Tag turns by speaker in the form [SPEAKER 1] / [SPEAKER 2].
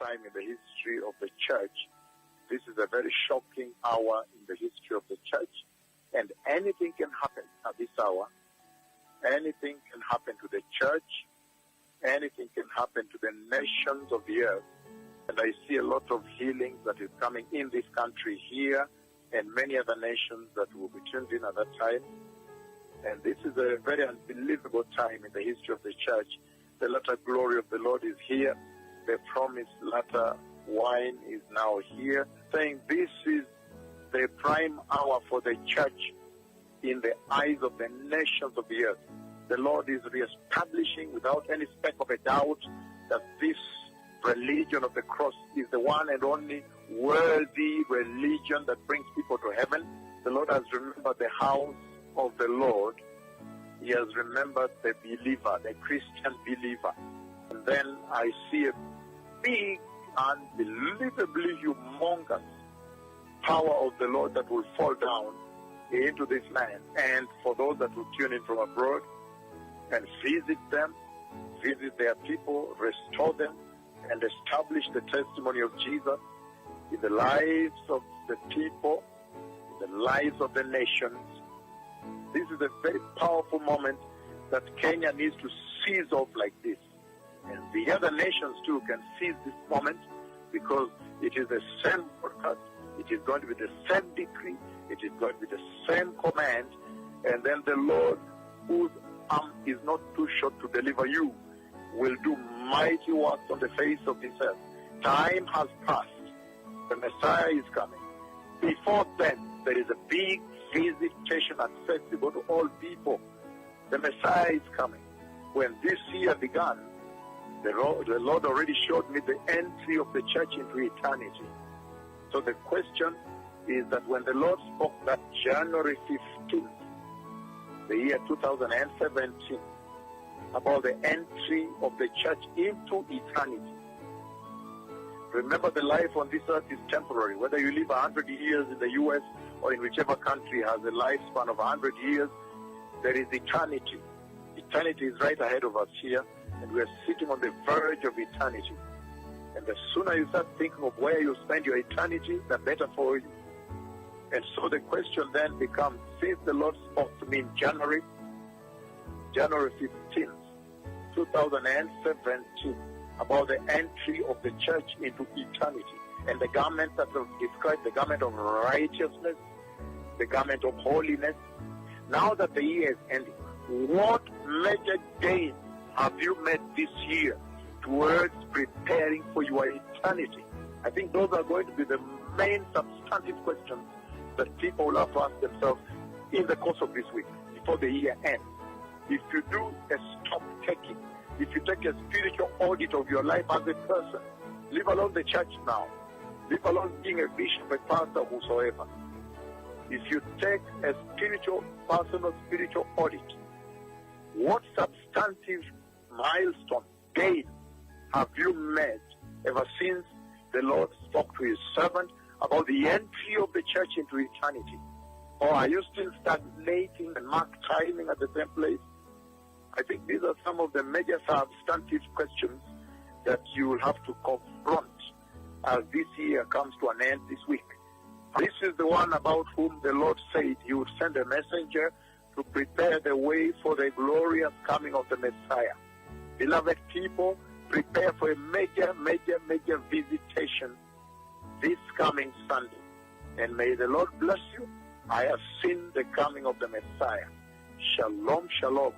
[SPEAKER 1] time in the history of the church. This is a very shocking hour in the history of the church, and anything can happen at this hour. Anything can happen to the church. Anything can happen to the nations of the earth. And I see a lot of healing that is coming in this country here and many other nations that will be tuned in at that time. And this is a very unbelievable time in the history of the church. The latter glory of the Lord is here. The promised latter wine is now here, saying this is the prime hour for the church in the eyes of the nations of the earth. The Lord is reestablishing without any speck of a doubt that this religion of the cross is the one and only worthy religion that brings people to heaven. The Lord has remembered the house of the Lord. He has remembered the believer, the Christian believer. And then I see a big, unbelievably humongous power of the Lord that will fall down into this land. And for those that will tune in from abroad and visit them, visit their people, restore them, and establish the testimony of Jesus in the lives of the people, in the lives of the nations. This is a very powerful moment that Kenya needs to seize off like this. And the other nations too can seize this moment, because it is the same broadcast, it is going to be the same decree, it is going to be the same command, and then the Lord, whose arm is not too short to deliver you, will do mighty works on the face of this earth. Time has passed. The Messiah is coming. Before then, there is a big visitation accessible to all people. The Messiah is coming. When this year began, the Lord already showed me the entry of the church into eternity. So the question is that when the Lord spoke that January 15th, the year 2017, about the entry of the church into eternity. Remember, the life on this earth is temporary. Whether you live 100 years in the U.S. or in whichever country has a lifespan of 100 years, there is eternity. Eternity is right ahead of us here, and we are sitting on the verge of eternity. And the sooner you start thinking of where you spend your eternity, the better for you. And so the question then becomes, since the Lord spoke to me in January 15th, 2017, about the entry of the church into eternity, and the garment that was described, the garment of righteousness, the garment of holiness. Now that the year is ending, what major gains have you made this year towards preparing for your eternity? I think those are going to be the main substantive questions that people will have to ask themselves in the course of this week, before the year ends. If you do a stock taking, if you take a spiritual audit of your life as a person, leave alone the church now, leave alone being a bishop, a pastor, whosoever. If you take a personal spiritual audit, what substantive milestone, gain have you made ever since the Lord spoke to his servant about the entry of the church into eternity? Or are you still stagnating and mark timing at the same place? I think these are some of the major substantive questions that you will have to confront as this year comes to an end this week. This is the one about whom the Lord said he would send a messenger to prepare the way for the glorious coming of the Messiah. Beloved people, prepare for a major visitation this coming Sunday. And may the Lord bless you. I have seen the coming of the Messiah. Shalom, shalom.